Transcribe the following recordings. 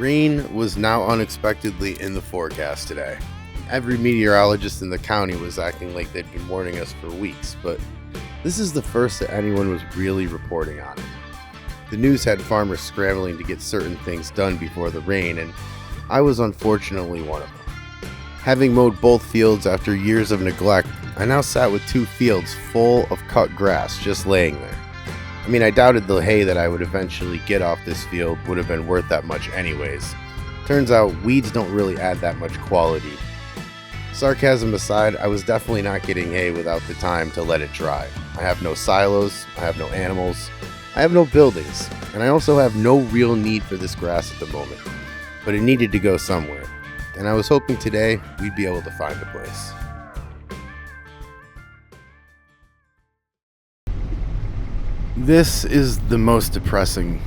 Rain was now unexpectedly in the forecast today. Every meteorologist in the county was acting like they'd been warning us for weeks, but this is the first that anyone was really reporting on it. The news had farmers scrambling to get certain things done before the rain, and I was unfortunately one of them. Having mowed both fields after years of neglect, I now sat with 2 fields full of cut grass just laying there. I mean, I doubted the hay that I would eventually get off this field would have been worth that much anyways. Turns out, weeds don't really add that much quality. Sarcasm aside, I was definitely not getting hay without the time to let it dry. I have no silos, I have no animals, I have no buildings, and I also have no real need for this grass at the moment. But it needed to go somewhere, and I was hoping today we'd be able to find a place. This is the most depressing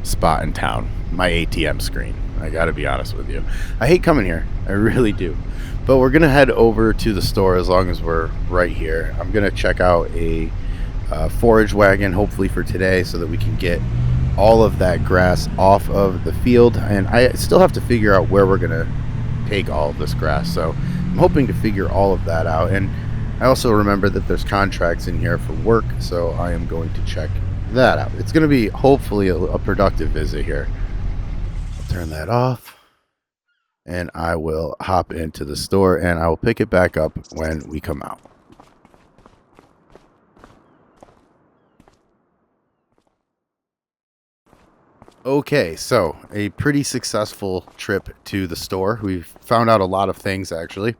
spot in town, my ATM screen. I gotta be honest with you. I hate coming here, I really do. But we're gonna head over to the store as long as we're right here. I'm gonna check out a forage wagon, hopefully for today, so that we can get all of that grass off of the field. And I still have to figure out where we're gonna take all of this grass, so I'm hoping to figure all of that out. And I also remember that there's contracts in here for work, so I am going to check that out. It's going to be hopefully a productive visit here. I'll turn that off, and I will hop into the store, and I will pick it back up when we come out. Okay, so a pretty successful trip to the store. We've found out a lot of things, actually.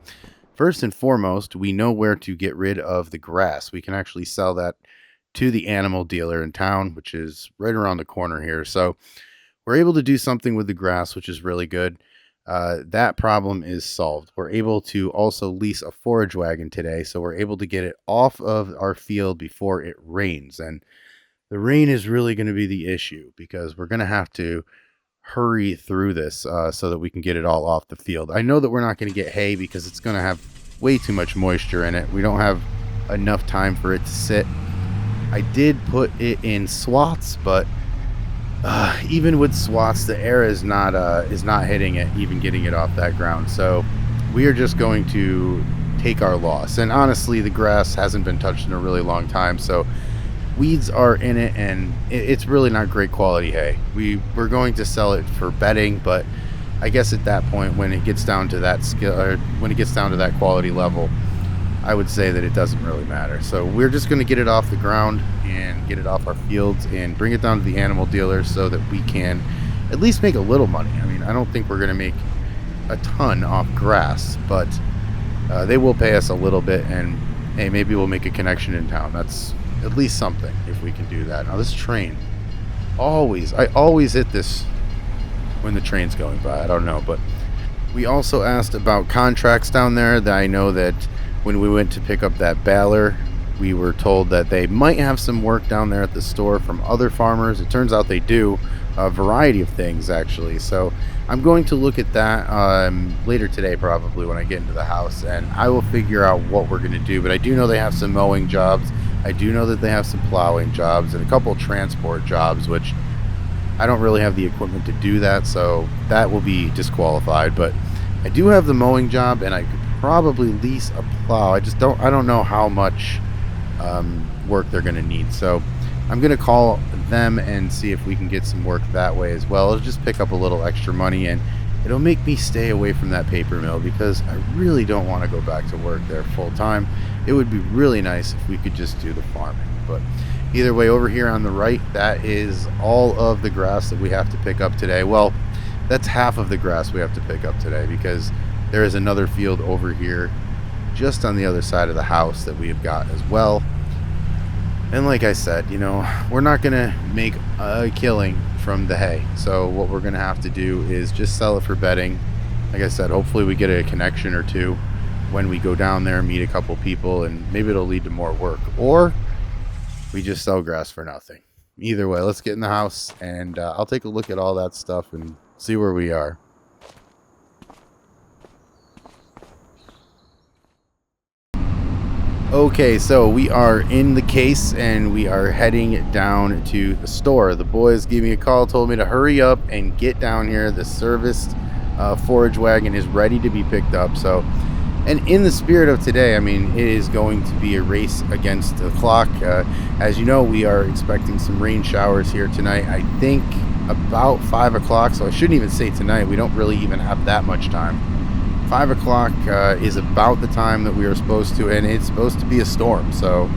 First and foremost, we know where to get rid of the grass. We can actually sell that to the animal dealer in town, which is right around the corner here. So we're able to do something with the grass, which is really good. That problem is solved. We're able to also lease a forage wagon today, so we're able to get it off of our field before it rains. And the rain is really going to be the issue because we're going to have to hurry through this so that we can get it all off the field. I know that we're not going to get hay because it's going to have way too much moisture in it. We don't have enough time for it to sit. I did put it in swaths, but even with swaths, the air is not hitting it, even getting it off that ground. So we are just going to take our loss. And honestly, the grass hasn't been touched in a really long time, so weeds are in it, and it's really not great quality hay. We're going to sell it for bedding, but I guess at that point, when it gets down to that skill, or when it gets down to that quality level, I would say that it doesn't really matter. So we're just going to get it off the ground and get it off our fields and bring it down to the animal dealers so that we can at least make a little money. I mean, I don't think we're going to make a ton off grass, but they will pay us a little bit, and hey, maybe we'll make a connection in town. That's at least something if we can do that. Now this train, I always hit this when the train's going by. I don't know, but we also asked about contracts down there. That I know that when we went to pick up that baler, we were told that they might have some work down there at the store from other farmers. It turns out they do a variety of things, actually. So I'm going to look at that later today, probably when I get into the house, and I will figure out what we're going to do. But I do know they have some mowing jobs. I do know that they have some plowing jobs and a couple transport jobs, which I don't really have the equipment to do that, so that will be disqualified. But I do have the mowing job, and I could probably lease a plow. I don't know how much work they're going to need. So I'm going to call them and see if we can get some work that way as well. It'll just pick up a little extra money, and it'll make me stay away from that paper mill because I really don't want to go back to work there full time. It would be really nice if we could just do the farming. But either way, over here on the right, that is all of the grass that we have to pick up today. Well, that's half of the grass we have to pick up today because there is another field over here just on the other side of the house that we have got as well. And like I said, you know, we're not going to make a killing from the hay. So what we're going to have to do is just sell it for bedding. Like I said, hopefully we get a connection or two when we go down there and meet a couple people, and maybe it'll lead to more work. Or we just sell grass for nothing. Either way, let's get in the house, and I'll take a look at all that stuff and see where we are. Okay, so we are in the case and we are heading down to the store. The boys gave me a call, told me to hurry up and get down here. The serviced forage wagon is ready to be picked up. So, and in the spirit of today, I mean, it is going to be a race against the clock. As you know, we are expecting some rain showers here tonight. I think about 5 o'clock, so I shouldn't even say tonight. We don't really even have that much time. 5 o'clock is about the time that we are supposed to, and it's supposed to be a storm, so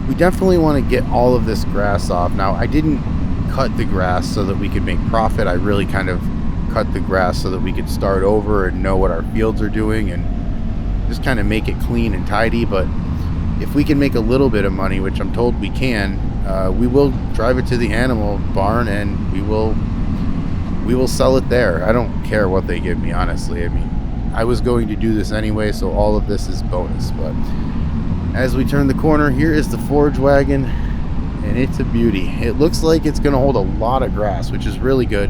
we definitely want to get all of this grass off. Now, I didn't cut the grass so that we could make profit. I really kind of cut the grass so that we could start over and know what our fields are doing and just kind of make it clean and tidy. But if we can make a little bit of money, which I'm told we can, we will drive it to the animal barn and we will sell it there. I don't care what they give me, honestly. I mean, I was going to do this anyway, so all of this is bonus. But as we turn the corner, here is the forage wagon, and it's a beauty. It looks like it's going to hold a lot of grass, which is really good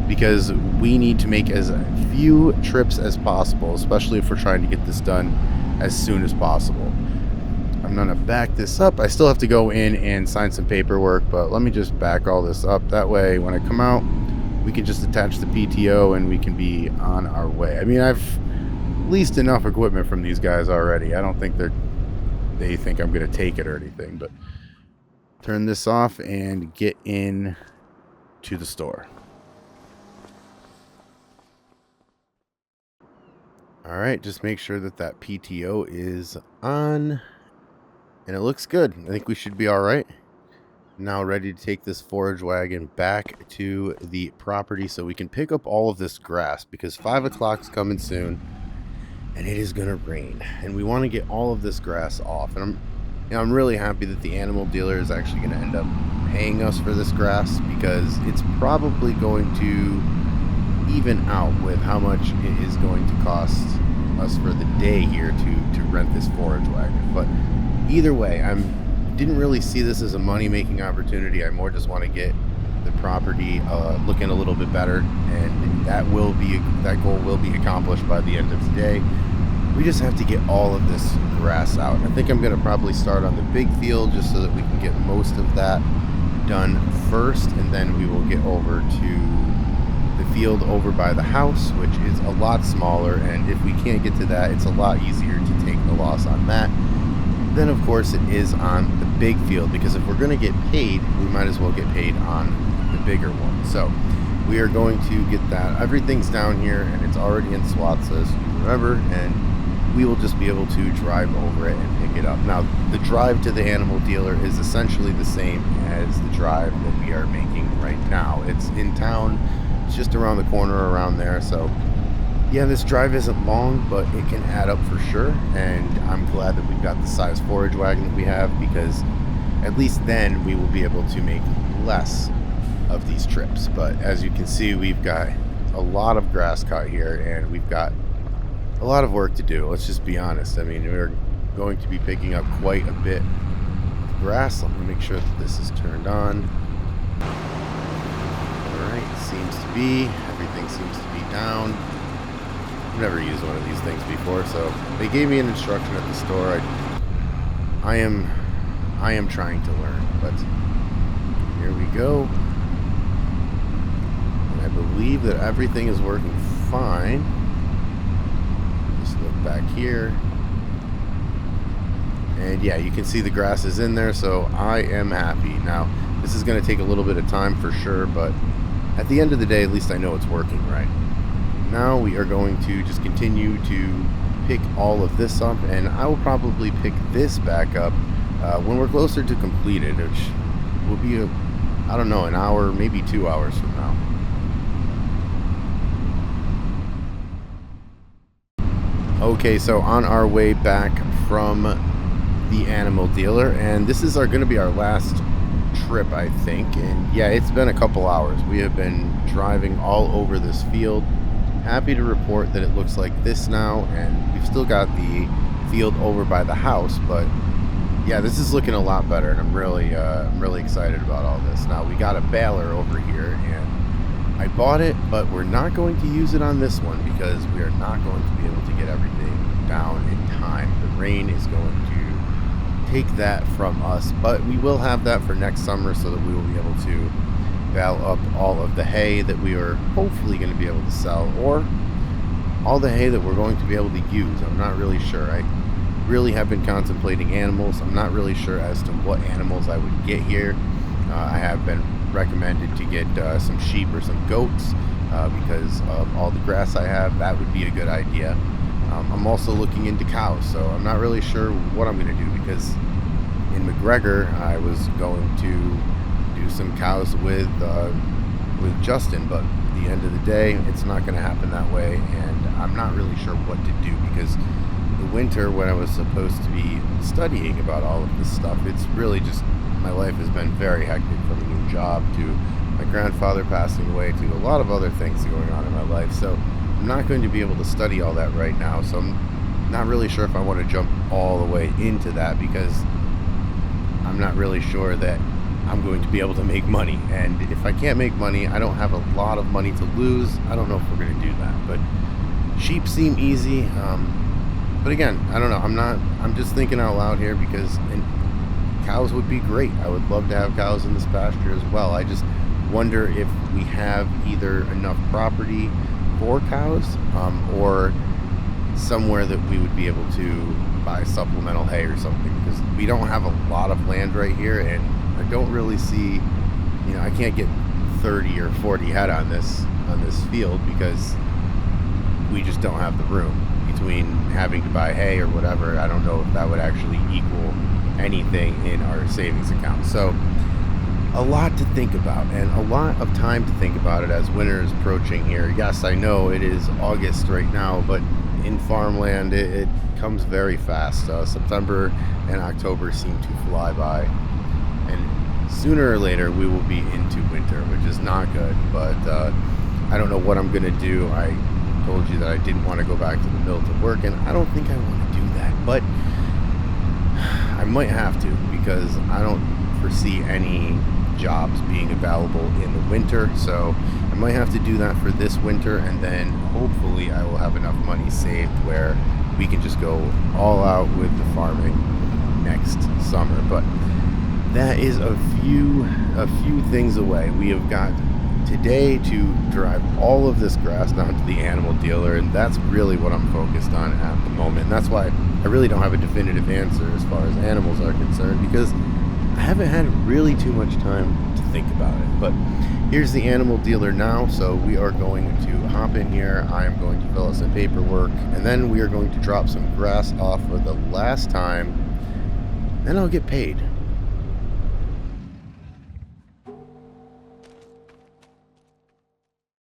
because we need to make as few trips as possible, especially if we're trying to get this done as soon as possible. I'm going to back this up. I still have to go in and sign some paperwork, but let me just back all this up. That way, when I come out, we can just attach the PTO and we can be on our way. I mean, I've leased enough equipment from these guys already. I don't think they think I'm going to take it or anything, but turn this off and get in to the store. All right, just make sure that that PTO is on, and it looks good. I think we should be all right. Now ready to take this forage wagon back to the property so we can pick up all of this grass, because 5 o'clock's coming soon and it is gonna rain and we want to get all of this grass off. And I'm really happy that the animal dealer is actually going to end up paying us for this grass, because it's probably going to even out with how much it is going to cost us for the day here to rent this forage wagon. But either way, didn't really see this as a money-making opportunity. I more just want to get the property looking a little bit better, and that goal will be accomplished by the end of today. We just have to get all of this grass out. I think I'm going to probably start on the big field just so that we can get most of that done first, and then we will get over to the field over by the house, which is a lot smaller, and if we can't get to that, it's a lot easier to take the loss on that. Then of course it is on the big field, because if we're going to get paid, we might as well get paid on the bigger one. So we are going to get that. Everything's down here and it's already in SWAT, so as you remember, and we will just be able to drive over it and pick it up. Now, the drive to the animal dealer is essentially the same as the drive that we are making right now. It's in town, it's just around the corner around there. So yeah, this drive isn't long, but it can add up for sure, and I'm glad that we've got the size forage wagon that we have, because at least then we will be able to make less of these trips. But as you can see, we've got a lot of grass cut here, and we've got a lot of work to do. Let's just be honest. I mean, we're going to be picking up quite a bit of grass. Let me make sure that this is turned on. Alright, seems to be. Everything seems to be down. I've never used one of these things before, so they gave me an instruction at the store. I am trying to learn, but here we go. And I believe that everything is working fine. Just look back here. And yeah, you can see the grass is in there, so I am happy. Now, this is going to take a little bit of time for sure, but at the end of the day, at least I know it's working right. Now we are going to just continue to pick all of this up, and I will probably pick this back up when we're closer to completed, which will be I don't know, an hour, maybe 2 hours from now. Okay, so on our way back from the animal dealer, and this is going to be our last trip, I think. And yeah, it's been a couple hours. We have been driving all over this field. Happy to report that it looks like this now, and we've still got the field over by the house, but yeah, this is looking a lot better, and I'm really excited about all this. Now, we got a baler over here, and I bought it, but we're not going to use it on this one because we are not going to be able to get everything down in time. The rain is going to take that from us, but we will have that for next summer so that we will be able to bale up all of the hay that we are hopefully going to be able to sell, or all the hay that we're going to be able to use. I'm not really sure. I really have been contemplating animals. I'm not really sure as to what animals I would get here. I have been recommended to get some sheep or some goats because of all the grass I have. That would be a good idea. I'm also looking into cows, so I'm not really sure what I'm going to do, because in McGregor I was going to do some cows with Justin, but at the end of the day it's not going to happen that way, and I'm not really sure what to do, because the winter when I was supposed to be studying about all of this stuff, it's really just, my life has been very hectic, from a new job to my grandfather passing away to a lot of other things going on in my life. So I'm not going to be able to study all that right now, so I'm not really sure if I want to jump all the way into that, because I'm not really sure that I'm going to be able to make money. And if I can't make money, I don't have a lot of money to lose. I don't know if we're going to do that, but sheep seem easy. But again, I don't know. I'm just thinking out loud here, because cows would be great. I would love to have cows in this pasture as well. I just wonder if we have either enough property for cows, or somewhere that we would be able to buy supplemental hay or something, because we don't have a lot of land right here, and I don't really see, I can't get 30 or 40 head on this field, because we just don't have the room between having to buy hay or whatever. I don't know if that would actually equal anything in our savings account. So a lot to think about, and a lot of time to think about it as winter is approaching here. Yes, I know it is August right now, but in farmland it comes very fast. September and October seem to fly by, and sooner or later we will be into winter, which is not good. But I don't know what I'm gonna do. I told you that I didn't want to go back to the mill to work, and I don't think I want to do that, but I might have to, because I don't foresee any jobs being available in the winter. So I might have to do that for this winter, and then hopefully I will have enough money saved where we can just go all out with the farming next summer. But that is a few things away. We have got today to drive all of this grass down to the animal dealer, and that's really what I'm focused on at the moment. And that's why I really don't have a definitive answer as far as animals are concerned, because I haven't had really too much time to think about it. But here's the animal dealer now, so we are going to hop in here. I am going to fill out some paperwork, and then we are going to drop some grass off for the last time, then I'll get paid.